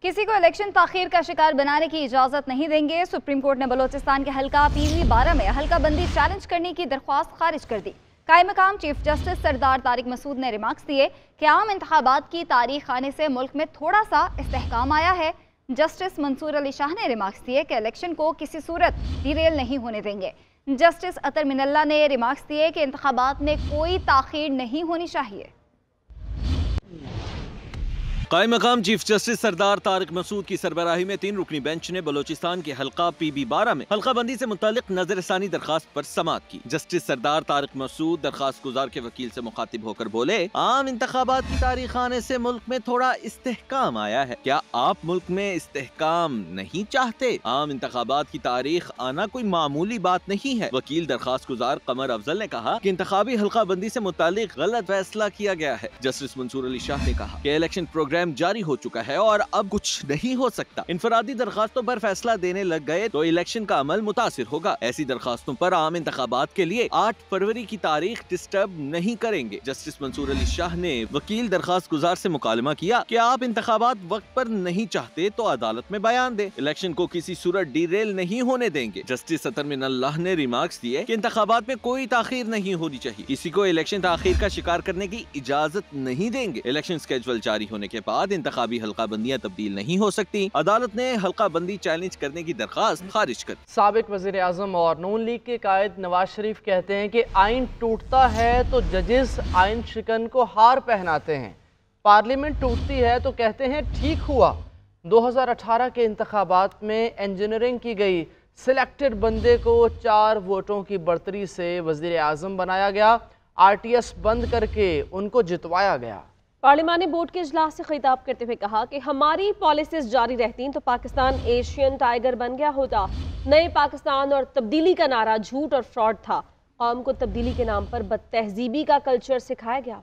کسی کو الیکشن تاخیر کا شکار بنانے کی اجازت نہیں دیں گے۔ سپریم کورٹ نے بلوچستان کے حلقہ PV-12 میں حلقہ بندی چیلنج کرنے کی درخواست خارج کر دی۔ قائم مقام چیف جسٹس سردار طارق مسعود نے ریمارکس دیے کہ عام انتخابات کی تاریخ آنے سے ملک میں تھوڑا سا استحکام آیا ہے۔ جسٹس منصور علی شاہ نے ریمارکس دیے کہ الیکشن کو کسی صورت ڈیریل نہیں ہونے دیں گے۔ جسٹس اطہر من اللہ نے ریمارکس دیے کہ انتخابات میں کوئی تاخیر نہیں ہونی چاہیے۔ قائم مقام چیف جسٹس سردار طارق مسعود کی سربراہی میں 3 رکنی بینچ نے بلوچستان کے حلقہ PV-12 میں حلقہ بندی سے متعلق نظر ثانی درخواست پر سماعت کی۔ جسٹس سردار طارق مسعود درخواست گزار کے وکیل سے مخاطب ہو کر بولے، عام انتخابات کی تاریخ آنے سے ملک میں تھوڑا استحکام آیا ہے۔ کیا آپ ملک میں استحکام نہیں چاہتے؟ عام انتخابات کی تاریخ آنا کوئی معمولی بات نہیں ہے۔ وکیل درخواست گزار قمر افضل نے کہا کہ انتخابی حلقہ بندی سے متعلق غلط فیصلہ کیا گیا ہے۔ جسٹس منصور علی شاہ نے کہا کہ الیکشن پروگرام جاری ہو چکا ہے اور اب کچھ نہیں ہو سکتا۔ انفرادی درخواستوں پر فیصلہ دینے لگ گئے تو الیکشن کا عمل متاثر ہوگا۔ ایسی درخواستوں پر عام انتخابات کے لیے 8 فروری کی تاریخ ڈسٹرب نہیں کریں گے۔ جسٹس منصور علی شاہ نے وکیل درخواست گزار سے مکالمہ کیا کہ آپ انتخابات وقت پر نہیں چاہتے تو عدالت میں بیان دیں۔ الیکشن کو کسی صورت ڈیریل نہیں ہونے دیں گے۔ جسٹس اطہر من اللہ نے ریمارکس دیے کہ انتخابات میں کوئی تاخیر نہیں ہونی چاہیے۔ کسی کو الیکشن تاخیر کا شکار کرنے کی اجازت نہیں دیں گے۔ الیکشن سکیجول جاری ہونے کے بعد انتخابی حلقہ بندیاں تبدیل نہیں ہو سکتی۔ عدالت نے حلقہ بندی چیلنج کرنے کی درخواست خارج کر دی۔ سابق وزیر اعظم اور نون لیگ کے قائد نواز شریف کہتے ہیں کہ آئین ٹوٹتا ہے تو ججز آئین شکن کو ہار پہناتے ہیں، پارلیمنٹ ٹوٹتی ہے تو کہتے ہیں ٹھیک ہوا۔ 2018 کے انتخابات میں انجینئرنگ کی گئی سلیکٹڈ بندے کو 4 ووٹوں کی برتری سے وزیر اعظم بنایا گیا، RTS بند کر کے ان کو جتوایا گیا۔ پارلیمانی بورڈ کے اجلاس سے خطاب کرتے ہوئے کہا کہ ہماری پالیسیز جاری رہتی تو پاکستان ایشین ٹائیگر بن گیا ہوتا۔ نئے پاکستان اور تبدیلی کا نعرہ جھوٹ اور فراڈ تھا۔ قوم کو تبدیلی کے نام پر بد تہذیبی کا کلچر سکھایا گیا۔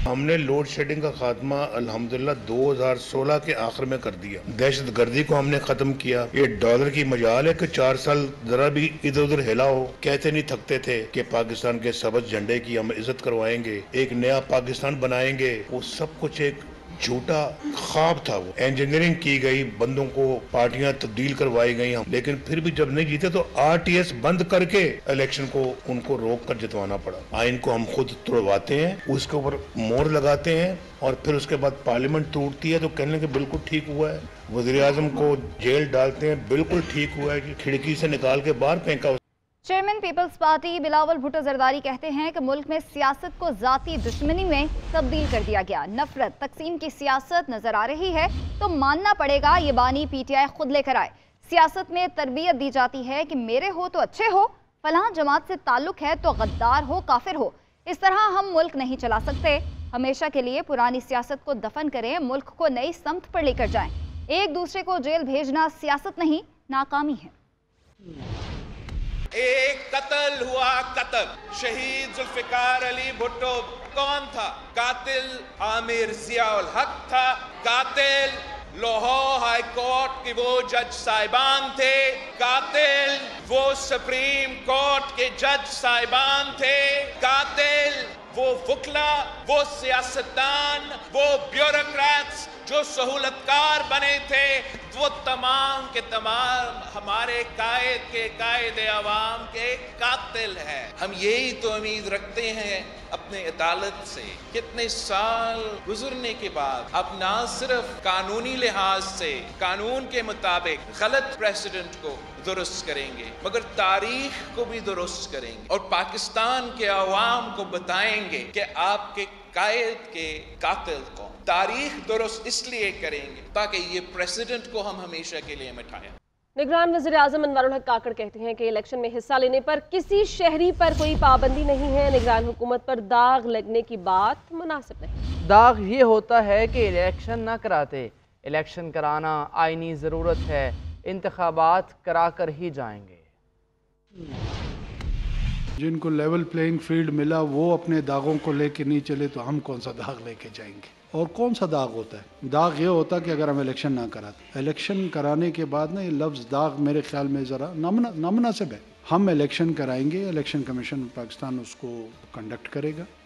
ہم نے لوڈ شیڈنگ کا خاتمہ الحمدللہ 2016 کے آخر میں کر دیا۔ دہشت گردی کو ہم نے ختم کیا۔ یہ ڈالر کی مجال ہے کہ 4 سال ذرا بھی ادھر ادھر ہلا ہو، کہتے نہیں تھکتے تھے کہ پاکستان کے سبز جھنڈے کی ہم عزت کروائیں گے، ایک نیا پاکستان بنائیں گے۔ وہ سب کچھ ایک جھوٹا خواب تھا۔ وہ انجینئرنگ کی گئی، بندوں کو پارٹیاں تبدیل کروائی گئی، لیکن پھر بھی جب نہیں جیتے تو RTS بند کر کے الیکشن کو ان کو روک کر جتوانا پڑا۔ آئین کو ہم خود توڑواتے ہیں، اس کے اوپر مہر لگاتے ہیں اور پھر اس کے بعد پارلیمنٹ ٹوٹتی ہے تو کہنے کہ بالکل ٹھیک ہوا ہے۔ وزیر اعظم کو جیل ڈالتے ہیں، بالکل ٹھیک ہوا ہے، کھڑکی سے نکال کے باہر پھینکا۔ Chairman peoples party Bilawal Bhutto Zardari کہتے ہیں کہ ملک میں سیاست کو ذاتی دشمنی میں تبدیل کر دیا گیا۔ نفرت تقسیم کی سیاست نظر آ رہی ہے تو ماننا پڑے گا یہ بانی PTI خود لے کر آئے۔ سیاست میں تربیت دی جاتی ہے کہ میرے ہو تو اچھے ہو، فلاں جماعت سے تعلق ہے تو غدار ہو، کافر ہو۔ اس طرح ہم ملک نہیں چلا سکتے۔ ہمیشہ کے لیے پرانی سیاست کو دفن کریں، ملک کو نئی سمت پر لے کر جائیں۔ ایک دوسرے کو جیل بھیجنا سیاست نہیں، ناکامی ہے۔ ایک قتل ہوا قتل، شہید ذوالفقار علی بھٹو کون تھا؟ قاتل عامر ضیاء الحق تھا، قاتل لاہور ہائی کورٹ کے وہ جج صاحبان تھے، قاتل وہ سپریم کورٹ کے جج صاحبان تھے، قاتل وہ وکلا، وہ سیاستدان، وہ بیوروکریٹس جو سہولت کار بنے تھے، وہ تمام کے تمام ہمارے قائد عوام کے قاتل ہیں۔ ہم یہی تو امید رکھتے ہیں اپنے عدالت سے، کتنے سال گزرنے کے بعد اب نہ صرف قانونی لحاظ سے قانون کے مطابق غلط پریسیڈنٹ کو درست کریں گے مگر تاریخ کو بھی درست کریں گے اور پاکستان کے عوام کو بتائیں گے کہ آپ کے قائد کے قاتل کون۔ تاریخ درست اس لیے کریں گے تاکہ یہ پریسیڈنٹ کو ہم ہمیشہ کے لیے مٹھائیں۔ نگران وزیر اعظم انوار الحق کاکڑ کہتے ہیں کہ الیکشن میں حصہ لینے پر کسی شہری پر کوئی پابندی نہیں ہے۔ نگران حکومت پر داغ لگنے کی بات مناسب نہیں۔ داغ یہ ہوتا ہے کہ الیکشن نہ کراتے، الیکشن کرانا آئینی ضرورت ہے، انتخابات کرا کر ہی جائیں گے۔ جن کو لیول پلینگ فیلڈ ملا وہ اپنے داغوں کو لے کے نہیں چلے تو ہم کون سا داغ لے کے جائیں گے؟ اور کون سا داغ ہوتا ہے؟ داغ یہ ہوتا کہ اگر ہم الیکشن نہ کراتے، الیکشن کرانے کے بعد نا یہ لفظ داغ میرے خیال میں ذرا نامناسب ہے۔ ہم الیکشن کرائیں گے، الیکشن کمیشن پاکستان اس کو کنڈکٹ کرے گا،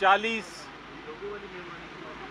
40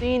3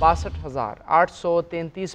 62,833